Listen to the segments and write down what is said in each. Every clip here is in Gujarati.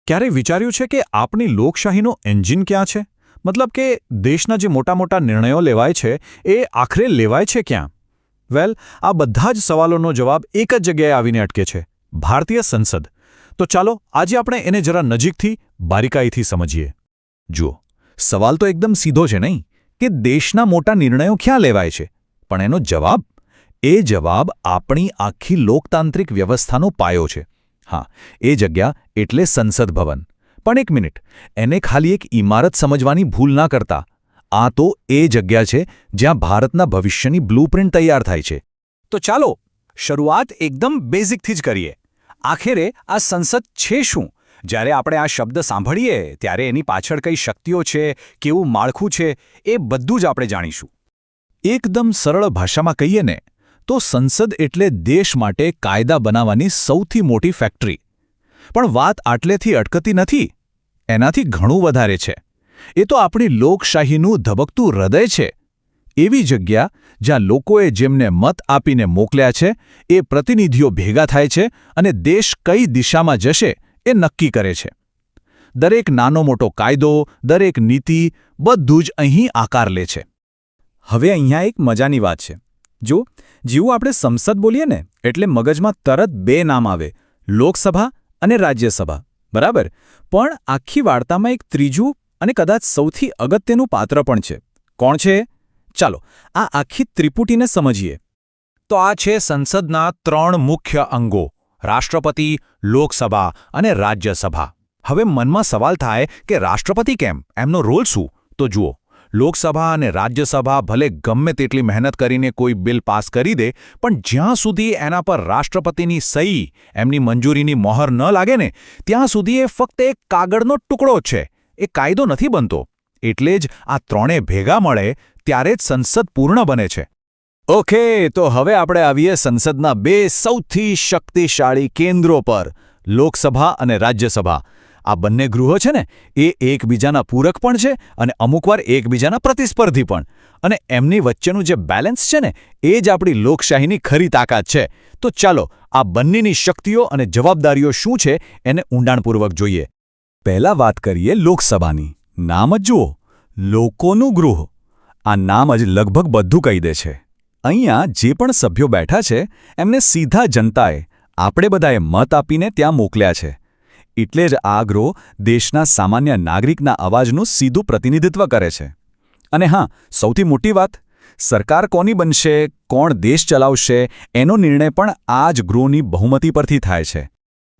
ક્યારેય વિચાર્યું છે કે આપણી લોકશાહીનો એન્જિન ક્યાં છે? મતલબ કે દેશના જે મોટા મોટા નિર્ણયો લેવાય છે એ આખરે લેવાય છે ક્યાં? વેલ, આ બધા જ સવાલોનો જવાબ એક જ જગ્યાએ આવીને અટકે છે: ભારતીય સંસદ. તો ચાલો આજે આપણે એને જરા નજીકથી, બારીકાઈથી સમજીએ. જુઓ, સવાલ તો એકદમ સીધો છે નહીં કે દેશના મોટા નિર્ણયો ક્યાં લેવાય છે, પણ એનો જવાબ? એ જવાબ આપણી આખી લોકતાંત્રિક વ્યવસ્થાનો પાયો છે. હા, એ જગ્યા એટલે સંસદ ભવન. પણ એક મિનિટ, એને ખાલી એક ઇમારત સમજવાની ભૂલ ના કરતા. આ તો એ જગ્યા છે જ્યાં ભારતના ભવિષ્યની બ્લુપ્રિન્ટ તૈયાર થાય છે. તો ચાલો શરૂઆત એકદમ બેઝિકથી જ કરીએ. આખરે આ સંસદ છે શું? જ્યારે આપણે આ શબ્દ સાંભળીએ ત્યારે એની પાછળ કઈ શક્તિઓ છે, કેવું માળખું છે, એ બધું જ આપણે જાણીશું. એકદમ સરળ ભાષામાં કહીએ ને તો સંસદ એટલે દેશ માટે કાયદા બનાવવાની સૌથી મોટી ફેક્ટરી. પણ વાત આટલેથી અટકતી નથી. એનાથી ઘણું વધારે છે. એ તો આપણી લોકશાહીનું ધબકતું હૃદય છે. એવી જગ્યા જ્યાં લોકોએ જેમને મત આપીને મોકલ્યા છે એ પ્રતિનિધિઓ ભેગા થાય છે અને દેશ કઈ દિશામાં જશે એ નક્કી કરે છે. દરેક નાનો મોટો કાયદો, દરેક નીતિ, બધું જ અહીં આકાર લે છે. હવે અહીંયા એક મજાની વાત છે. જો જેવું આપણે સંસદ બોલીએ ને એટલે મગજમાં તરત બે નામ આવે: લોકસભા અને રાજ્યસભા. બરાબર? પણ આખી વાર્તામાં એક ત્રીજું અને કદાચ સૌથી અગત્યનું પાત્ર પણ છે. કોણ છે? ચાલો આ આખી ત્રિપુટીને સમજીએ. તો આ છે સંસદના 3 મુખ્ય અંગો: રાષ્ટ્રપતિ, લોકસભા અને રાજ્યસભા. હવે મનમાં સવાલ થાય કે રાષ્ટ્રપતિ કેમ? એમનો રોલ શું? તો જુઓ, લોકસભા અને રાજ્યસભા ભલે ગમે તેટલી મહેનત કરીને કોઈ બિલ પાસ કરી દે, પણ જ્યાં સુધી એના પર રાષ્ટ્રપતિની સહી, એમની મંજૂરીની મહોર ન લાગે ને, ત્યાં સુધી એ ફક્ત એક કાગળનો ટુકડો જ છે. એ કાયદો નથી બનતો. એટલે જ આ ત્રણે ભેગા મળે ત્યારે જ સંસદ પૂર્ણ બને છે. ઓકે, તો હવે આપણે આવીએ સંસદના 2 સૌથી શક્તિશાળી કેન્દ્રો પર: લોકસભા અને રાજ્યસભા. આ બંને ગૃહો છે ને એ એકબીજાના પૂરક પણ છે અને અમુકવાર એકબીજાના પ્રતિસ્પર્ધી પણ. અને એમની વચ્ચેનું જે બેલેન્સ છે ને એ જ આપણી લોકશાહીની ખરી તાકાત છે. તો ચાલો આ બંનેની શક્તિઓ અને જવાબદારીઓ શું છે એને ઊંડાણપૂર્વક જોઈએ. પહેલા વાત કરીએ લોકસભાની. નામ જ જુઓ, લોકોનું ગૃહ. આ નામ જ લગભગ બધું કહી દે છે. અહીંયા જે પણ સભ્યો બેઠા છે એમને સીધા જનતાએ, આપણે બધાએ મત આપીને ત્યાં મોકલ્યા છે. એટલે જ આ ગૃહ દેશના સામાન્ય નાગરિકના અવાજનું સીધું પ્રતિનિધિત્વ કરે છે. અને હા, સૌથી મોટી વાત, સરકાર કોની બનશે, કોણ દેશ ચલાવશે, એનો નિર્ણય પણ આ જ ગૃહની બહુમતી પરથી થાય છે.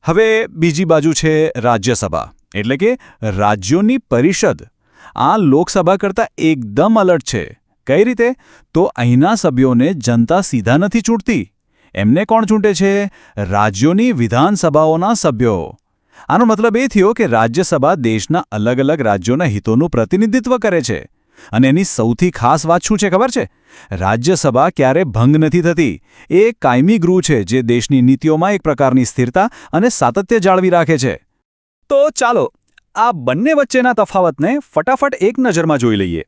હવે બીજી બાજુ છે રાજ્યસભા, એટલે કે રાજ્યોની પરિષદ. આ લોકસભા કરતાં એકદમ અલગ છે. કઈ રીતે? તો અહીંના સભ્યોને જનતા સીધા નથી ચૂંટતી. એમને કોણ ચૂંટે છે? રાજ્યોની વિધાનસભાઓના સભ્યો. આનો મતલબ એ થયો કે રાજ્યસભા દેશના અલગ અલગ રાજ્યોના હિતોનું પ્રતિનિધિત્વ કરે છે. અને એની સૌથી ખાસ વાત શું છે ખબર છે? રાજ્યસભા ક્યારે ભંગ નથી થતી. એ એક કાયમી ગૃહ છે જે દેશની નીતિઓમાં એક પ્રકારની સ્થિરતા અને સાતત્ય જાળવી રાખે છે. તો ચાલો આ બંને વચ્ચેના તફાવતને ફટાફટ એક નજરમાં જોઈ લઈએ.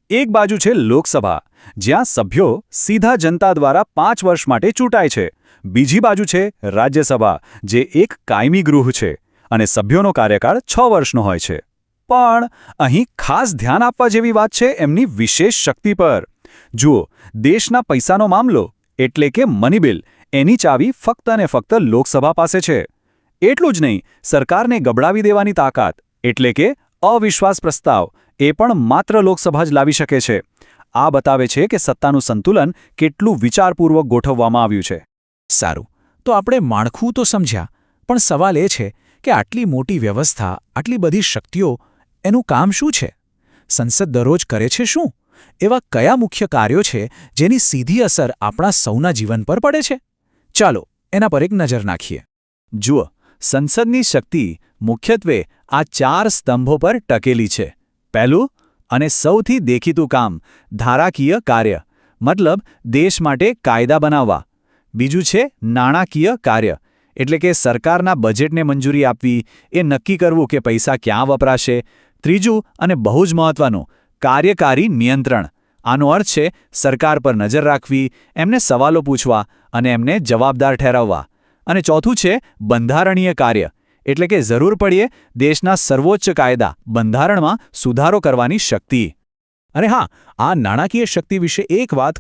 એક બાજુ છે લોકસભા, જ્યાં સભ્યો સીધા જનતા દ્વારા 5 વર્ષ માટે ચૂંટાય છે. બીજી બાજુ છે રાજ્યસભા, જે એક કાયમી ગૃહ છે અને સભ્યોનો કાર્યકાળ 6 વર્ષનો હોય છે. પણ અહીં ખાસ ધ્યાન આપવા જેવી વાત છે એમની વિશેષ શક્તિ પર. જુઓ, દેશના પૈસાનો મામલો એટલે કે મની બિલ, એની ચાવી ફક્ત અને ફક્ત લોકસભા પાસે છે. એટલું જ નહીં, સરકારને ગબડાવી દેવાની તાકાત એટલે કે અવિશ્વાસ પ્રસ્તાવ એ પણ માત્ર લોકસભા જ લાવી શકે છે. આ બતાવે છે કે સત્તાનું સંતુલન કેટલું વિચારપૂર્વક ગોઠવવામાં આવ્યું છે. સારું, તો આપણે માળખું તો સમજ્યા, પણ સવાલ એ છે કે આટલી મોટી વ્યવસ્થા, આટલી બધી શક્તિઓ, એનું કામ શું છે? સંસદ દરરોજ કરે છે શું? એવા કયા મુખ્ય કાર્યો છે જેની સીધી અસર આપણા સૌના જીવન પર પડે છે? ચાલો એના પર એક નજર નાખીએ. જુઓ, સંસદની શક્તિ મુખ્યત્વે આ 4 સ્તંભો પર ટકેલી છે. પહેલું અને સૌથી દેખીતું કામ ધારાકીય કાર્ય, મતલબ દેશ માટે કાયદા બનાવવા. બીજું છે નાણાકીય કાર્ય, એટલે કે સરકારના બજેટને મંજૂરી આપવી, એ નક્કી કરવું કે પૈસા ક્યાં વપરાશે. ત્રીજું અને બહુ જ મહત્વનું, કાર્યકારી નિયંત્રણ. આનો અર્થ છે સરકાર પર નજર રાખવી, એમને સવાલો પૂછવા અને એમને જવાબદાર ઠેરવવા. અને ચોથું છે બંધારણીય કાર્ય, એટલે કે જરૂર પડીએ દેશના સર્વોચ્ચ કાયદા બંધારણમાં સુધારો કરવાની શક્તિ. અને હા, આ નાણાકીય શક્તિ વિશે એક વાત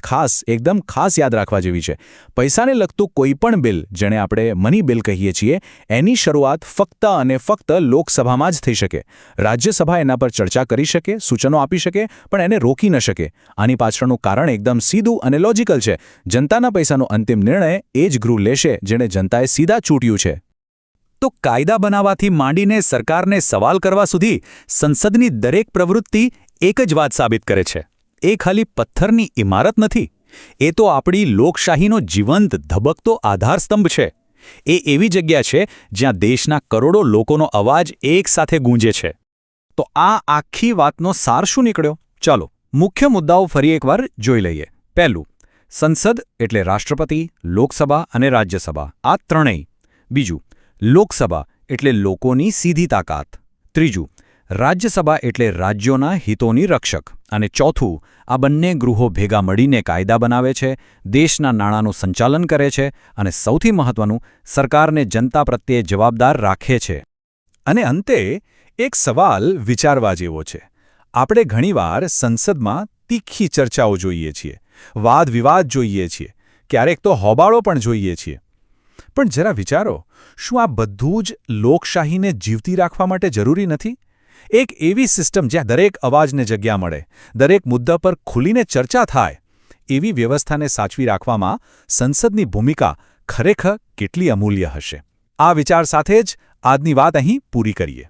એકદમ ખાસ યાદ રાખવા જેવી છે. પૈસાને લગતું કોઈપણ બિલ, જેને આપણે મની બિલ કહીએ છીએ, એની શરૂઆત ફક્ત અને ફક્ત લોકસભામાં જ થઈ શકે. રાજ્યસભા એના પર ચર્ચા કરી શકે, સૂચનો આપી શકે, પણ એને રોકી ન શકે. આની પાછળનું કારણ એકદમ સીધું અને લોજિકલ છે. જનતાના પૈસાનો અંતિમ નિર્ણય એ જ ગૃહ લેશે જેણે જનતાએ સીધા ચૂંટ્યું છે. તો કાયદા બનાવવાથી માંડીને સરકારને સવાલ કરવા સુધી સંસદની દરેક પ્રવૃત્તિ એક જ વાત સાબિત કરે છે. એ ખાલી પથ્થરની ઇમારત નથી. એ તો આપણી લોકશાહીનો જીવંત ધબકતો આધારસ્તંભ છે. એ એવી જગ્યા છે જ્યાં દેશના કરોડો લોકોનો અવાજ એકસાથે ગૂંજે છે. તો આ આખી વાતનો સાર શું નીકળ્યો? ચાલો, મુખ્ય મુદ્દાઓ ફરી એકવાર જોઈ લઈએ. પહેલું, સંસદ એટલે રાષ્ટ્રપતિ, લોકસભા અને રાજ્યસભા, આ ત્રણેય. બીજું, લોકસભા એટલે લોકોની સીધી તાકાત. ત્રીજું, રાજ્યસભા એટલે રાજ્યોના હિતોની રક્ષક. અને ચોથું, આ બંને ગૃહો ભેગા મળીને કાયદા બનાવે છે, દેશના નાણાંનું સંચાલન કરે છે અને સૌથી મહત્વનું, સરકારને જનતા પ્રત્યે જવાબદાર રાખે છે. અને અંતે એક સવાલ વિચારવા જેવો છે. આપણે ઘણીવાર સંસદમાં તીખી ચર્ચાઓ જોઈએ છીએ, વાદ-વિવાદ જોઈએ છીએ, ક્યારેક તો હોબાળો પણ જોઈએ છીએ. પણ જરા વિચારો, શું આ બધું જ લોકશાહીને જીવતી રાખવા માટે જરૂરી નથી? એક એવી સિસ્ટમ જ્યાં દરેક અવાજને જગ્યા મળે, દરેક મુદ્દા પર ખુલીને ચર્ચા થાય, એવી વ્યવસ્થાને સાચવી રાખવામાં સંસદની ભૂમિકા ખરેખર કેટલી અમૂલ્ય હશે? આ વિચાર સાથે જ આજની વાત અહીં પૂરી કરીએ.